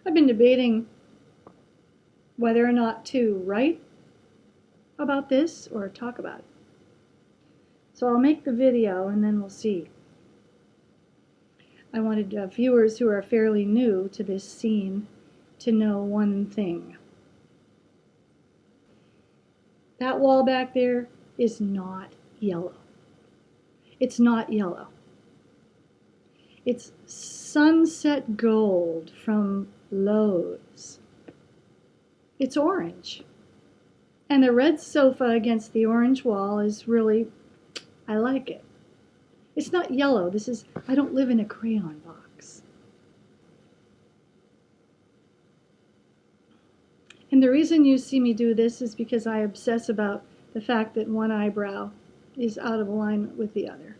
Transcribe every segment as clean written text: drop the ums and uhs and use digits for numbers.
I've been debating whether or not to write about this or talk about it. So I'll make the video and then we'll see. I wanted viewers who are fairly new to this scene to know one thing. That wall back there is not yellow. It's not yellow. It's sunset gold from Lowe's. It's orange. And the red sofa against the orange wall is really, I like it. It's not yellow. I don't live in a crayon box. And the reason you see me do this is because I obsess about the fact that one eyebrow is out of alignment with the other.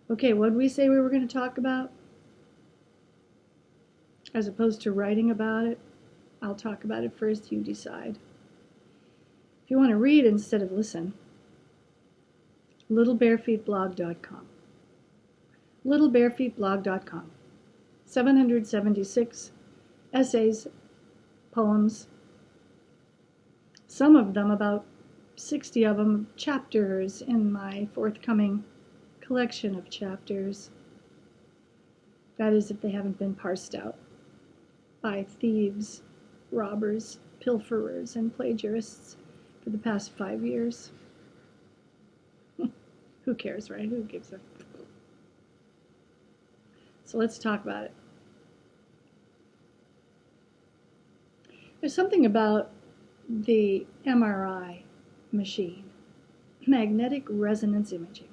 Okay, what did we say we were going to talk about? As opposed to writing about it, I'll talk about it first, you decide. If you want to read instead of listen, littlebarefeetblog.com. littlebarefeetblog.com. 776 essays, poems, some of them, about 60 of them, chapters in my forthcoming collection of chapters. That is, if they haven't been parsed out by thieves, robbers, pilferers, and plagiarists for the past 5 years. Who cares, right? Who gives a... So let's talk about it. There's something about the MRI machine, magnetic resonance imaging,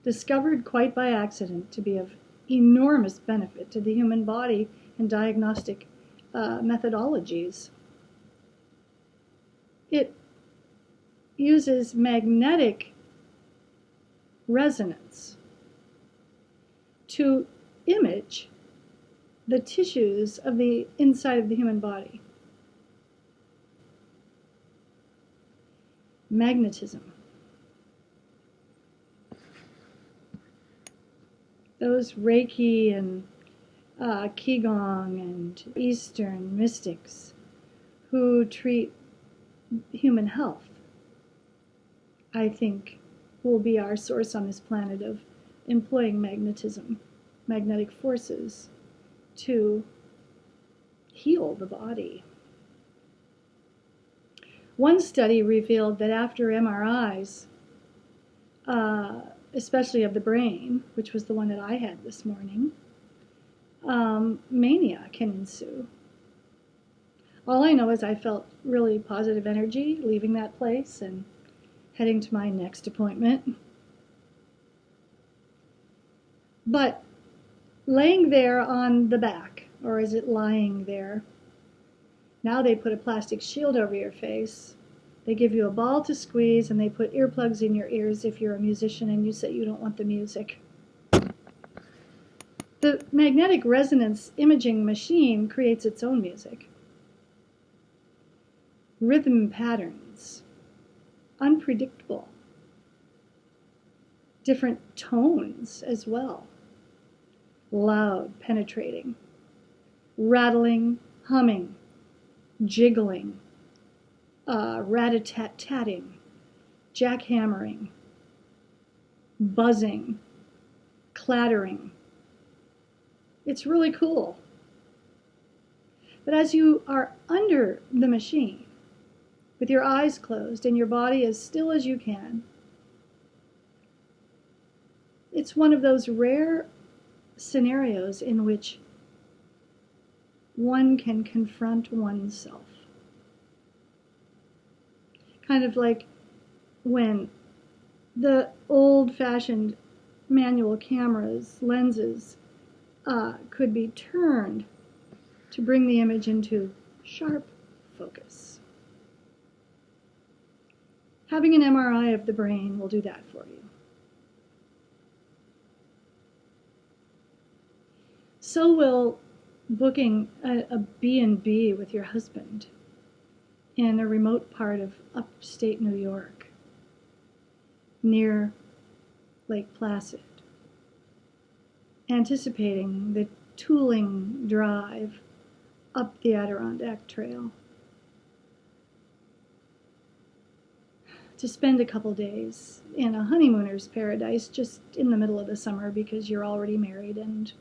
discovered quite by accident to be of enormous benefit to the human body and diagnostic methodologies. It uses magnetic resonance to image the tissues of the inside of the human body. Magnetism. Those Reiki and Qigong and Eastern mystics who treat human health, I think, will be our source on this planet of employing magnetism, magnetic forces, to heal the body. One study revealed that after MRIs, especially of the brain, which was the one that I had this morning, mania can ensue. All I know is I felt really positive energy leaving that place and heading to my next appointment. But laying there on the back, or is it lying there? Now they put a plastic shield over your face. They give you a ball to squeeze, and they put earplugs in your ears if you're a musician and you say you don't want the music. The magnetic resonance imaging machine creates its own music. Rhythm patterns, unpredictable. Different tones as well. Loud, penetrating, rattling, humming, jiggling, rat-a-tat-tatting, jackhammering, buzzing, clattering. It's really cool. But as you are under the machine, with your eyes closed and your body as still as you can, it's one of those rare scenarios in which one can confront oneself. Kind of like when the old-fashioned manual cameras, lenses, could be turned to bring the image into sharp focus. Having an MRI of the brain will do that for you. So will booking a B&B with your husband in a remote part of upstate New York, near Lake Placid anticipating the tooling drive up the Adirondack Trail to spend a couple days in a honeymooner's paradise just in the middle of the summer because you're already married, and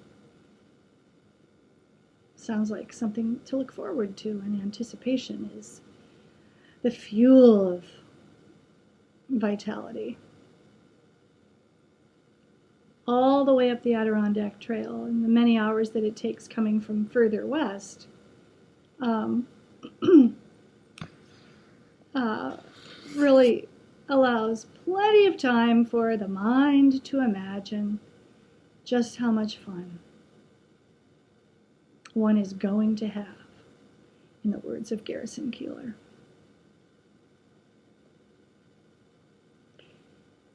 sounds like something to look forward to, and anticipation is the fuel of vitality. All the way up the Adirondack Trail, and the many hours that it takes coming from further west, really allows plenty of time for the mind to imagine just how much fun one is going to have, in the words of Garrison Keillor.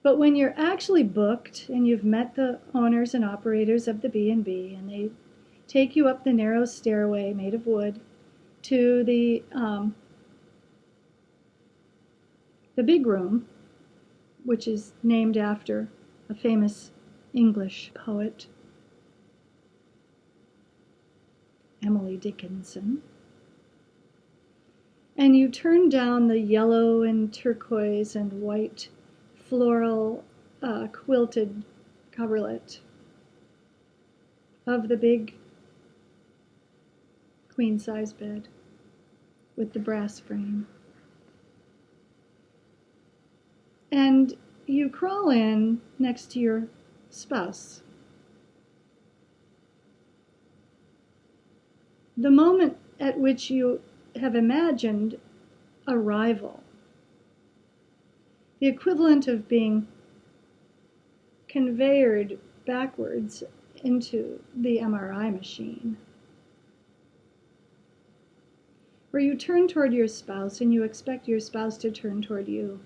But when you're actually booked and you've met the owners and operators of the B&B, and they take you up the narrow stairway made of wood to the big room, which is named after a famous English poet, Emily Dickinson, and you turn down the yellow and turquoise and white floral quilted coverlet of the big queen-size bed with the brass frame. And you crawl in next to your spouse. The moment at which you have imagined arrival, the equivalent of being conveyored backwards into the MRI machine, where you turn toward your spouse and you expect your spouse to turn toward you,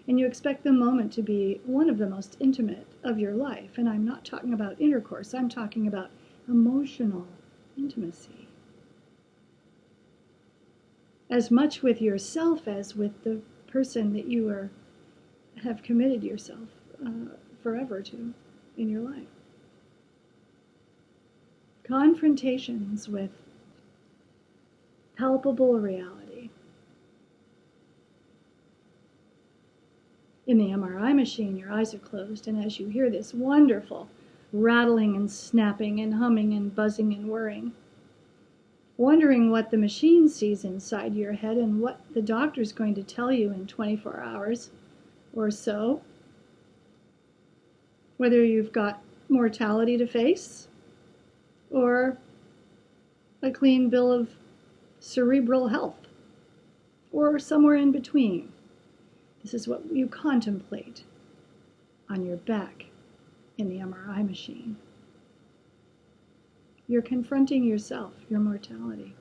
and you expect the moment to be one of the most intimate of your life. And I'm not talking about intercourse, I'm talking about emotional intimacy. As much with yourself as with the person that you have committed yourself forever to in your life. Confrontations with palpable reality. In the MRI machine, your eyes are closed, and as you hear this wonderful rattling and snapping and humming and buzzing and whirring, wondering what the machine sees inside your head and what the doctor's going to tell you in 24 hours or so, whether you've got mortality to face or a clean bill of cerebral health, or somewhere in between. This is what you contemplate on your back in the MRI machine. You're confronting yourself, your mortality.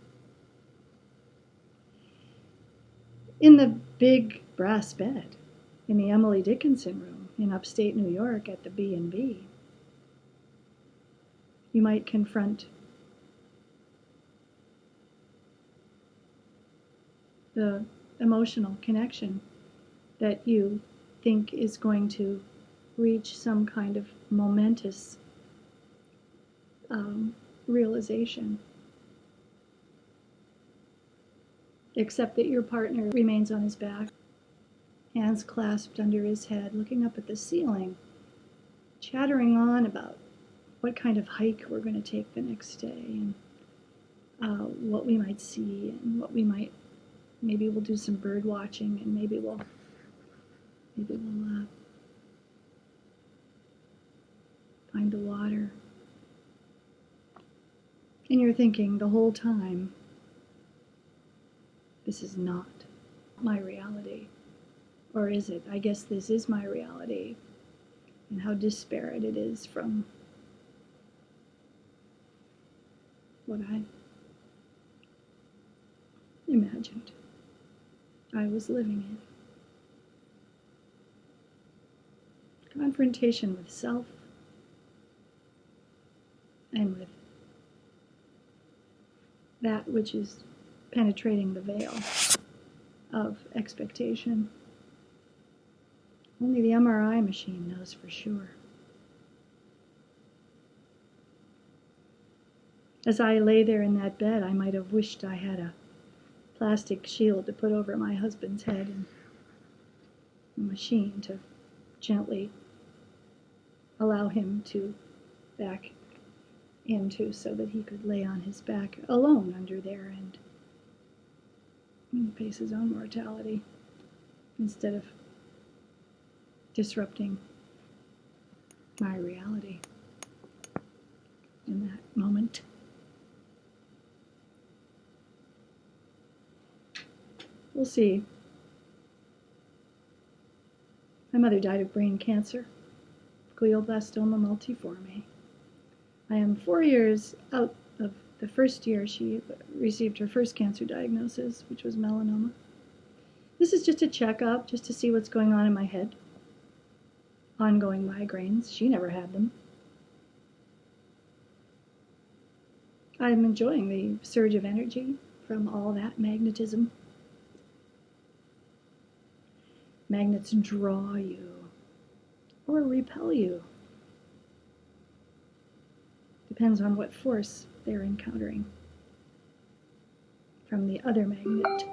In the big brass bed in the Emily Dickinson room in upstate New York at the B&B, you might confront the emotional connection that you think is going to reach some kind of momentous realization, except that your partner remains on his back, hands clasped under his head, looking up at the ceiling, chattering on about what kind of hike we're going to take the next day, and what we might see, and what we might, maybe we'll do some bird watching, and maybe we'll find the water. And you're thinking the whole time, this is not my reality. Or is it? I guess this is my reality. And how disparate it is from what I imagined I was living in. Confrontation with self and with that which is penetrating the veil of expectation. Only the MRI machine knows for sure. As I lay there in that bed, I might have wished I had a plastic shield to put over my husband's head and a machine to gently allow him to back into so that he could lay on his back alone under there and face his own mortality instead of disrupting my reality in that moment. We'll see. My mother died of brain cancer, glioblastoma multiforme. I am 4 years out of the first year she received her first cancer diagnosis, which was melanoma. This is just a checkup, just to see what's going on in my head. Ongoing migraines. She never had them. I'm enjoying the surge of energy from all that magnetism. Magnets draw you or repel you. Depends on what force they're encountering from the other magnet.